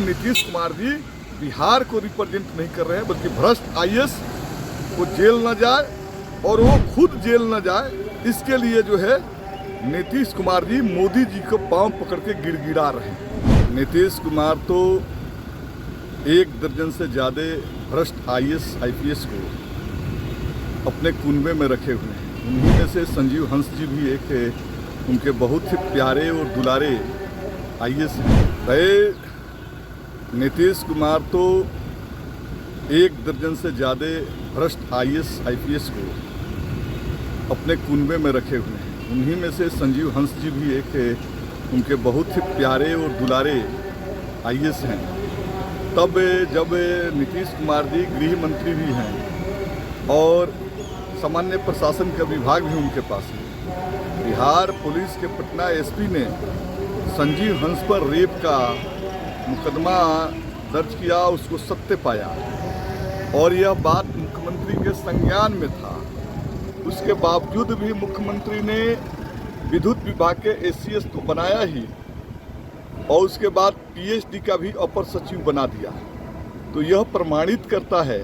नीतीश कुमार जी बिहार को रिप्रेजेंट नहीं कर रहे हैं, बल्कि भ्रष्ट आईएएस को जेल न जाए और वो खुद जेल न जाए, इसके लिए जो है नीतीश कुमार जी मोदी जी को पांव पकड़ के गिड़गिड़ा रहे हैं। नीतीश कुमार तो 1 दर्जन से ज़्यादा भ्रष्ट आईएएस आईपीएस को अपने कुनबे में रखे हुए हैं। उन्हीं में से संजीव हंस जी भी एक है, उनके बहुत ही प्यारे और दुलारे आईएएस हैं। नीतीश कुमार तो 1 दर्जन से ज़्यादा भ्रष्ट आईएएस आईपीएस को अपने कुनबे में रखे हुए हैं। उन्हीं में से संजीव हंस जी भी एक है, उनके बहुत ही प्यारे और दुलारे आईएएस हैं। तब जब नीतीश कुमार जी गृह मंत्री भी हैं और सामान्य प्रशासन का विभाग भी उनके पास है, बिहार पुलिस के पटना एसपी ने संजीव हंस पर रेप का मुकदमा दर्ज किया, उसको सत्य पाया और यह बात मुख्यमंत्री के संज्ञान में था। उसके बावजूद भी मुख्यमंत्री ने विद्युत विभाग के एसीएस को बनाया ही और उसके बाद पीएचडी का भी अपर सचिव बना दिया। तो यह प्रमाणित करता है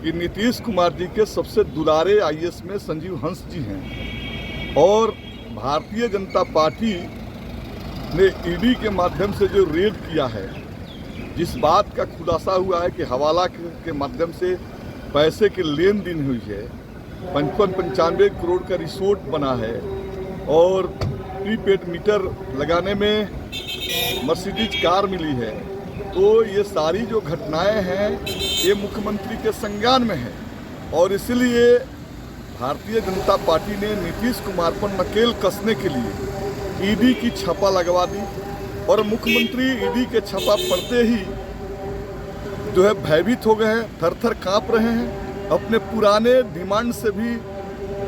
कि नीतीश कुमार जी के सबसे दुलारे आईएएस में संजीव हंस जी हैं और भारतीय जनता पार्टी ने ईडी के माध्यम से जो रेड किया है, जिस बात का खुलासा हुआ है कि हवाला के माध्यम से पैसे की लेन देन हुई है, 55-95 करोड़ का रिसोर्ट बना है और प्रीपेड मीटर लगाने में मर्सिडीज कार मिली है, तो ये सारी जो घटनाएं हैं ये मुख्यमंत्री के संज्ञान में है और इसलिए भारतीय जनता पार्टी ने नीतीश कुमार पर नकेल कसने के लिए ईडी की छापा लगवा दी और मुख्यमंत्री ईडी के छापा पड़ते ही जो है भयभीत हो गए हैं, थर-थर कांप रहे हैं। अपने पुराने डिमांड से भी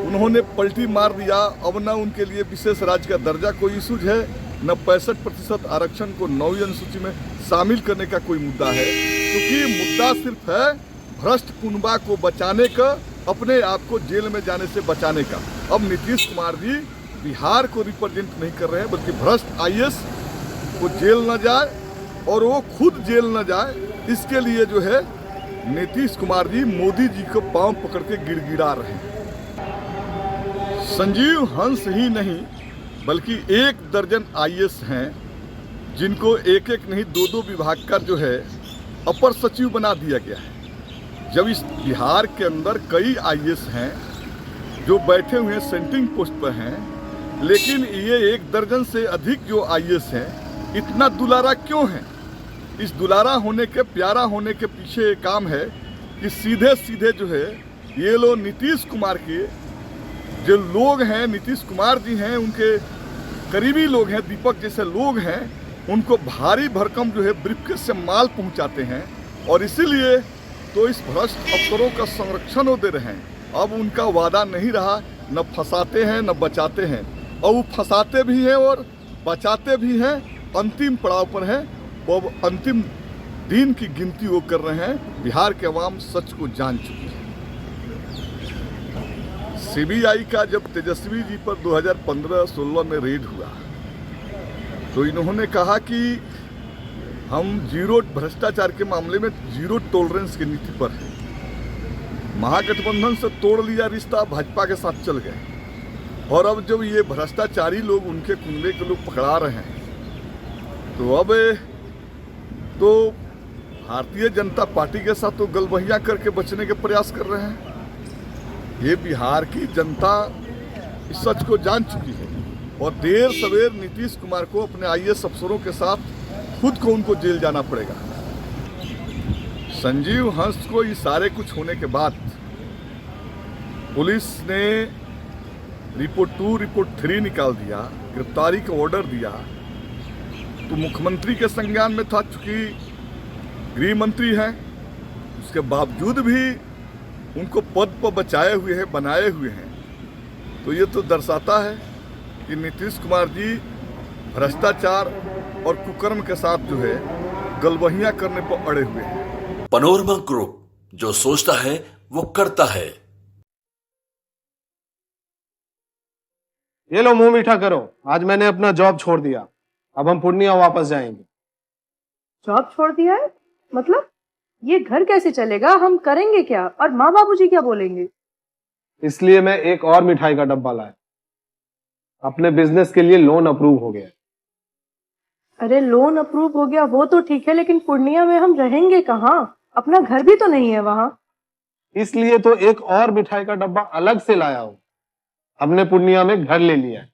उन्होंने पलटी मार दिया। अब न उनके लिए विशेष राज्य का दर्जा कोई इशूज है, न 65% आरक्षण को 9वीं अनुसूची में शामिल करने का कोई मुद्दा है, क्योंकि मुद्दा सिर्फ है भ्रष्ट कुनबा को बचाने का, अपने आप को जेल में जाने से बचाने का। अब नीतीश कुमार जी बिहार को रिप्रेजेंट नहीं कर रहे हैं, बल्कि भ्रष्ट आईएएस को जेल न जाए और वो खुद जेल न जाए, इसके लिए जो है नीतीश कुमार जी मोदी जी को पांव पकड़ के गिड़गिड़ा रहे हैं। संजीव हंस ही नहीं बल्कि 1 दर्जन आईएएस हैं जिनको एक नहीं 2 विभाग का जो है अपर सचिव बना दिया गया है। जब इस बिहार के अंदर कई आईएएस हैं जो बैठे हुए सेंट्रिंग पोस्ट पर हैं, लेकिन ये 1 दर्जन से अधिक जो आईएएस हैं इतना दुलारा क्यों है? इस दुलारा होने के, प्यारा होने के पीछे एक काम है कि सीधे सीधे जो है ये लोग नीतीश कुमार के जो लोग हैं, नीतीश कुमार जी हैं, उनके करीबी लोग हैं, दीपक जैसे लोग हैं, उनको भारी भरकम जो है ब्रीफकेस से माल पहुंचाते हैं और इसीलिए तो इस भ्रष्ट अफसरों का संरक्षण वो दे रहे हैं। अब उनका वादा नहीं रहा, न फंसाते हैं न बचाते हैं, और वो फंसाते भी हैं और बचाते भी हैं। अंतिम पड़ाव पर हैं, वो अंतिम दिन की गिनती वो कर रहे हैं। बिहार के अवाम सच को जान चुकी है। सीबीआई का जब तेजस्वी जी पर 2015-16 में रेड हुआ तो इन्होंने कहा कि हम जीरो भ्रष्टाचार के मामले में जीरो टॉलरेंस की नीति पर है। महागठबंधन से तोड़ लिया रिश्ता, भाजपा के साथ चल गए और अब जब ये भ्रष्टाचारी लोग, उनके कुनबे के लोग पकड़ा रहे हैं, तो अब तो भारतीय जनता पार्टी के साथ तो गलबहियां करके बचने के प्रयास कर रहे हैं। ये बिहार की जनता इस सच को जान चुकी है और देर सवेर नीतीश कुमार को अपने आईएएस अफसरों के साथ खुद को उनको जेल जाना पड़ेगा। संजीव हंस को ये सारे कुछ होने के बाद पुलिस ने रिपोर्ट 2, रिपोर्ट 3 निकाल दिया, गिरफ्तारी का ऑर्डर दिया, तो मुख्यमंत्री के संज्ञान में था, चूंकि गृह मंत्री हैं, उसके बावजूद भी उनको पद पर बचाए हुए हैं, बनाए हुए हैं। तो ये तो दर्शाता है कि नीतीश कुमार जी भ्रष्टाचार और कुकर्म के साथ जो है गलबहियां करने पर अड़े हुए हैं। पनोरमा ग्रुप, जो सोचता है वो करता है। ये लो मुंह मीठा करो, आज मैंने अपना जॉब छोड़ दिया, अब हम पूर्णिया वापस जाएंगे। जॉब छोड़ दिया है? मतलब ये घर कैसे चलेगा? हम करेंगे क्या? और माँ बाबूजी क्या बोलेंगे? इसलिए मैं एक और मिठाई का डब्बा लाया। अपने बिजनेस के लिए लोन अप्रूव हो गया। अरे लोन अप्रूव हो गया वो तो ठीक है, लेकिन पूर्णिया में हम रहेंगे कहाँ? अपना घर भी तो नहीं है वहां। इसलिए तो एक और मिठाई का डब्बा अलग से लाया हूं। हमने पूर्णिया में घर ले लिया है,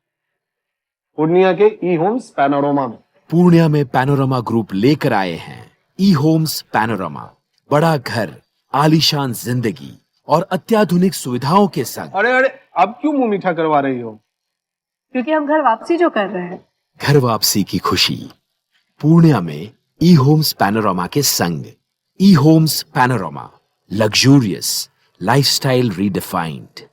पूर्णिया के ई होम्स पैनोरमा में। पूर्णिया में पैनोरमा ग्रुप लेकर आए हैं ई होम्स पैनोरमा। बड़ा घर, आलीशान जिंदगी और अत्याधुनिक सुविधाओं के संग। अरे अरे, अब क्यों मुंह मीठा करवा रही हो? क्योंकि हम घर वापसी जो कर रहे हैं। घर वापसी की खुशी पूर्णिया में ई होम्स पैनोरमा के संग। E Homes Panorama, luxurious lifestyle redefined.